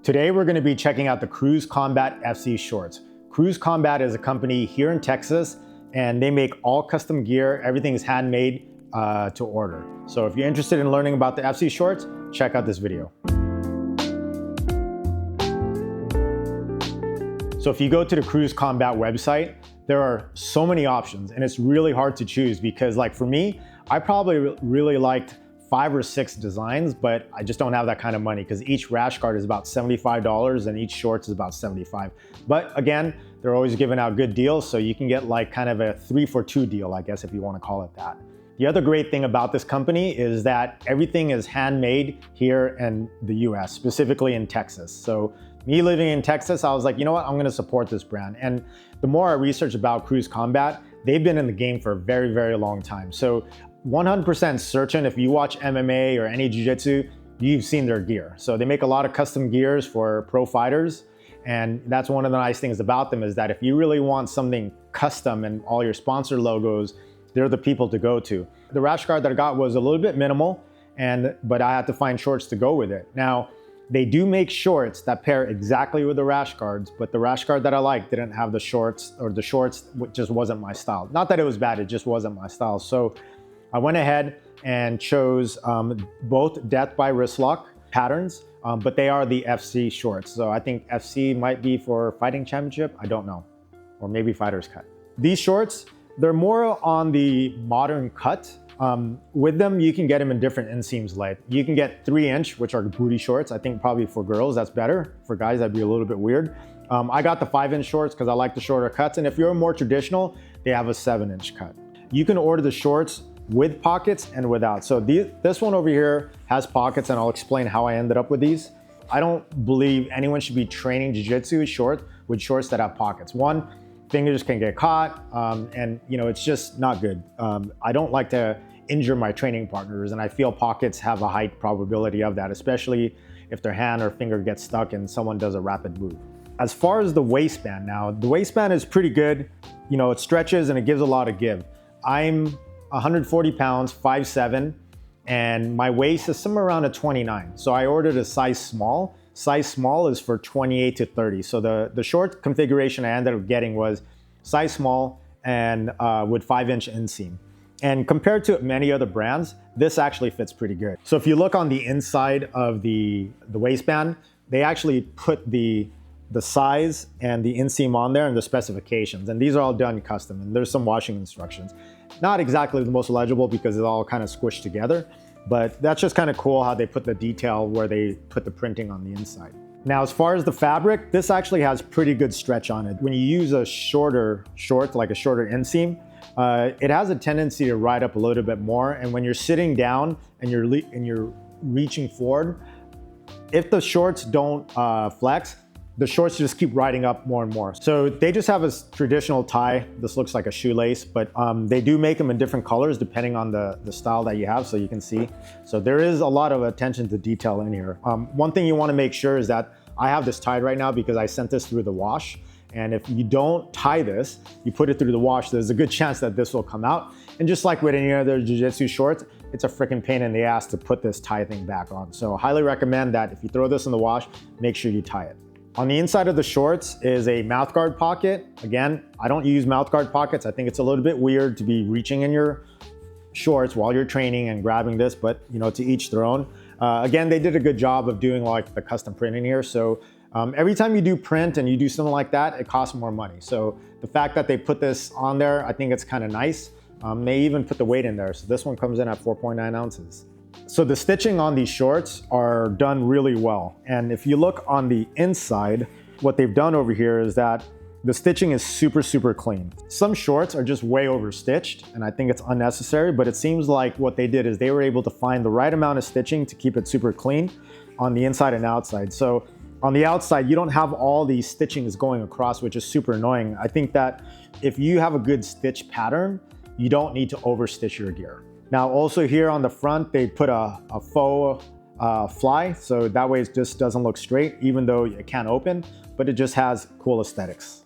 Today we're going to be checking out the Cruz Combat FC shorts. Cruz Combat is a company here in Texas and they make all custom gear. Everything is handmade to order. So if you're interested in learning about the FC shorts, check out this video. So if you go to the Cruz Combat website, there are so many options and it's really hard to choose because like for me, I probably really liked 5 or 6 designs, but I just don't have that kind of money because each rash guard is about $75 and each shorts is about $75. But again, they're always giving out good deals, so you can get like kind of a 3-for-2 deal, I guess, if you want to call it that. The other great thing about this company is that everything is handmade here in the US, specifically in Texas. So me living in Texas, I was like, you know what, I'm going to support this brand. And the more I research about Cruz Combat, they've been in the game for a very, very long time. So 100% certain if you watch MMA or any Jiu Jitsu, you've seen their gear. So they make a lot of custom gears for pro fighters. And that's one of the nice things about them is that if you really want something custom and all your sponsor logos, they're the people to go to. The rash guard that I got was a little bit minimal, but I had to find shorts to go with it. Now, they do make shorts that pair exactly with the rash guards, but the rash guard that I liked didn't have the shorts, or the shorts just wasn't my style. Not that it was bad, it just wasn't my style. So I went ahead and chose both death by wrist lock patterns, but they are the FC shorts. So I think FC might be for fighting championship, I don't know, or maybe fighter's cut. These shorts, they're more on the modern cut. With them, you can get them in different inseams length. You can get 3-inch, which are booty shorts. I think probably for girls, that's better. For guys, that'd be a little bit weird. I got the 5-inch shorts because I like the shorter cuts. And if you're more traditional, they have a 7-inch cut. You can order the shorts with pockets and without. So this one over here has pockets, and I'll explain how I ended up with these. I don't believe anyone should be training jiu-jitsu with shorts that have pockets. One, fingers can get caught, and you know, it's just not good. I don't like to injure my training partners, and I feel pockets have a high probability of that, especially if their hand or finger gets stuck and someone does a rapid move. As far as the waistband now, the waistband is pretty good. You know, it stretches and it gives a lot of give. I'm 140 pounds, 5'7", and my waist is somewhere around a 29. So I ordered a size small. Size small is for 28 to 30. So the short configuration I ended up getting was size small and with 5-inch inseam. And compared to many other brands, this actually fits pretty good. So if you look on the inside of the waistband, they actually put the size and the inseam on there and the specifications. And these are all done custom, and there's some washing instructions. Not exactly the most legible because it's all kind of squished together, but that's just kind of cool how they put the detail where they put the printing on the inside. Now, as far as the fabric, this actually has pretty good stretch on it. When you use a shorter short, like a shorter inseam, it has a tendency to ride up a little bit more. And when you're sitting down and you're reaching forward, if the shorts don't flex, the shorts just keep riding up more and more. So they just have a traditional tie. This looks like a shoelace, but they do make them in different colors depending on the style that you have, so you can see. So there is a lot of attention to detail in here. One thing you wanna make sure is that I have this tied right now because I sent this through the wash. And if you don't tie this, you put it through the wash, there's a good chance that this will come out. And just like with any other jiu-jitsu shorts, it's a freaking pain in the ass to put this tie thing back on. So I highly recommend that if you throw this in the wash, make sure you tie it. On the inside of the shorts is a mouthguard pocket. Again, I don't use mouthguard pockets. I think it's a little bit weird to be reaching in your shorts while you're training and grabbing this, but you know, to each their own. Again, they did a good job of doing like the custom printing here. So every time you do print and you do something like that, it costs more money. So the fact that they put this on there, I think it's kind of nice. They even put the weight in there. So this one comes in at 4.9 ounces. So the stitching on these shorts are done really well. And if you look on the inside, what they've done over here is that the stitching is super, super clean. Some shorts are just way overstitched, and I think it's unnecessary, but it seems like what they did is they were able to find the right amount of stitching to keep it super clean on the inside and outside. So on the outside, you don't have all these stitchings going across, which is super annoying. I think that if you have a good stitch pattern, you don't need to overstitch your gear. Now, also here on the front, they put a faux fly, so that way it just doesn't look straight, even though it can't open, but it just has cool aesthetics.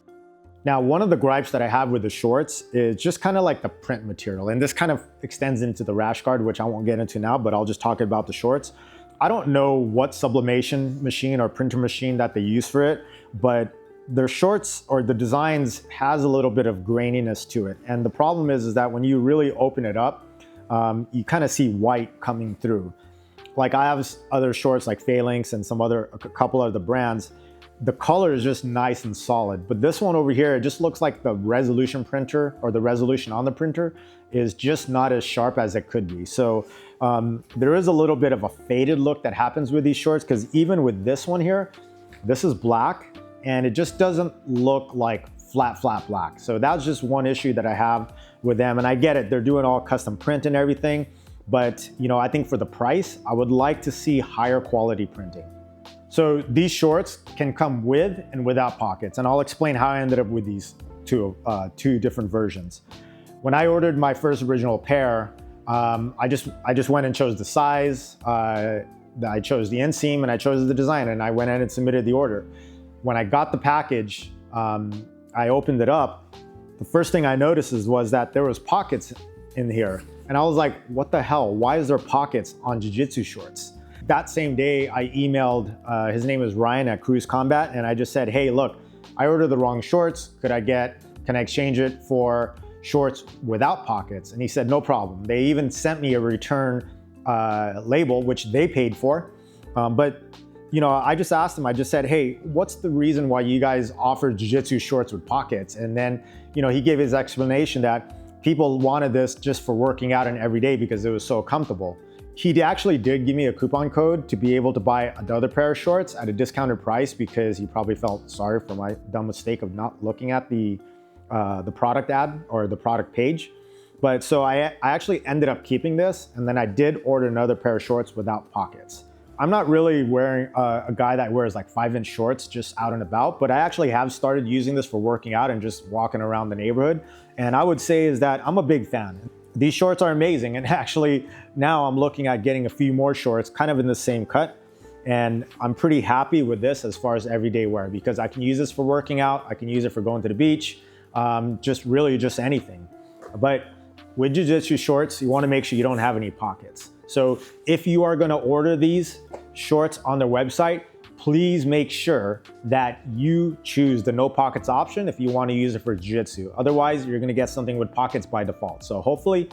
Now, one of the gripes that I have with the shorts is just kind of like the print material, and this kind of extends into the rash guard, which I won't get into now, but I'll just talk about the shorts. I don't know what sublimation machine or printer machine that they use for it, but their shorts or the designs has a little bit of graininess to it. And the problem is that when you really open it up, you kind of see white coming through. Like I have other shorts like Phalanx and a couple other brands. The color is just nice and solid, but this one over here, it just looks like the resolution printer or the resolution on the printer is just not as sharp as it could be. So there is a little bit of a faded look that happens with these shorts, because even with this one here, this is black and it just doesn't look like flat black. So that's just one issue that I have with them. And I get it, they're doing all custom print and everything, but you know, I think for the price, I would like to see higher quality printing. So these shorts can come with and without pockets, and I'll explain how I ended up with these two different versions. When I ordered my first original pair, I just went and chose the size, I chose the inseam, and I chose the design, and I went in and submitted the order. When I got the package, I opened it up. The first thing I noticed was that there was pockets in here, and I was like, what the hell? Why is there pockets on Jiu Jitsu shorts? That same day, I emailed, his name is Ryan at Cruz Combat, and I just said, hey, look, I ordered the wrong shorts. Can I exchange it for shorts without pockets? And he said, no problem. They even sent me a return label, which they paid for. But you know, I just asked him, I just said, hey, what's the reason why you guys offer Jiu Jitsu shorts with pockets? And then, you know, he gave his explanation that people wanted this just for working out and every day because it was so comfortable. He actually did give me a coupon code to be able to buy another pair of shorts at a discounted price, because he probably felt sorry for my dumb mistake of not looking at the product ad or the product page. But so I actually ended up keeping this, and then I did order another pair of shorts without pockets. I'm not really wearing a guy that wears like 5-inch shorts just out and about, but I actually have started using this for working out and just walking around the neighborhood. And I would say is that I'm a big fan. These shorts are amazing, and actually now I'm looking at getting a few more shorts kind of in the same cut, and I'm pretty happy with this as far as everyday wear, because I can use this for working out, I can use it for going to the beach, just anything. But with Jiu Jitsu shorts, you want to make sure you don't have any pockets. So if you are going to order these shorts on their website, please make sure that you choose the no pockets option if you want to use it for Jiu-Jitsu. Otherwise, you're going to get something with pockets by default. So hopefully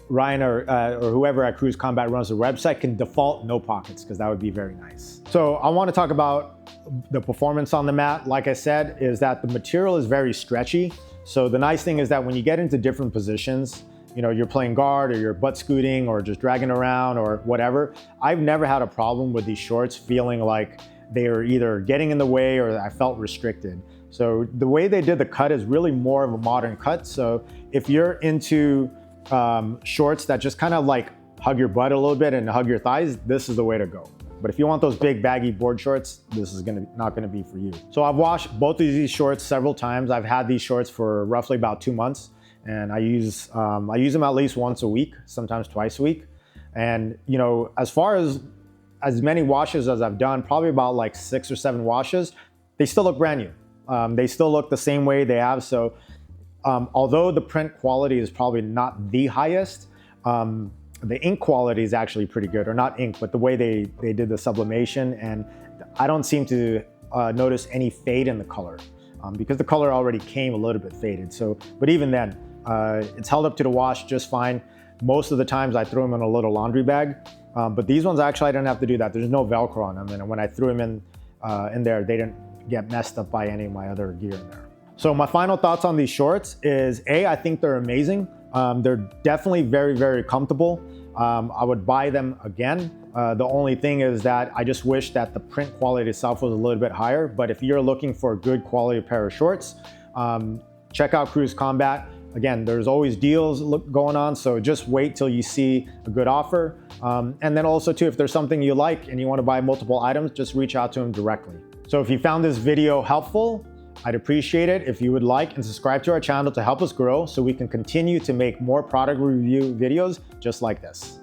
Ryan or whoever at Cruz Combat runs the website can default no pockets, because that would be very nice. So I want to talk about the performance on the mat. Like I said, is that the material is very stretchy. So the nice thing is that when you get into different positions, you know, you're playing guard or you're butt scooting or just dragging around or whatever, I've never had a problem with these shorts feeling like they are either getting in the way or I felt restricted. So the way they did the cut is really more of a modern cut. So if you're into shorts that just kind of like hug your butt a little bit and hug your thighs, this is the way to go. But if you want those big baggy board shorts, this is not gonna be for you. So I've washed both of these shorts several times. I've had these shorts for roughly about 2 months, and I use them at least once a week, sometimes twice a week. And you know, as far as many washes as I've done, probably about like 6 or 7 washes, they still look brand new. They still look the same way they have. So although the print quality is probably not the highest, the ink quality is actually pretty good, or not ink, but the way they did the sublimation. And I don't seem to notice any fade in the color, because the color already came a little bit faded. So, but even then, it's held up to the wash just fine. Most of the times I throw them in a little laundry bag. But these ones, actually, I didn't have to do that. There's no Velcro on them. And when I threw them in there, they didn't get messed up by any of my other gear in there. So my final thoughts on these shorts is, A, I think they're amazing. They're definitely very, very comfortable. I would buy them again. The only thing is that I just wish that the print quality itself was a little bit higher. But if you're looking for a good quality pair of shorts, check out Cruz Combat. Again, there's always deals going on, so just wait till you see a good offer. And then also too, if there's something you like and you want to buy multiple items, just reach out to them directly. So if you found this video helpful, I'd appreciate it if you would like and subscribe to our channel to help us grow so we can continue to make more product review videos just like this.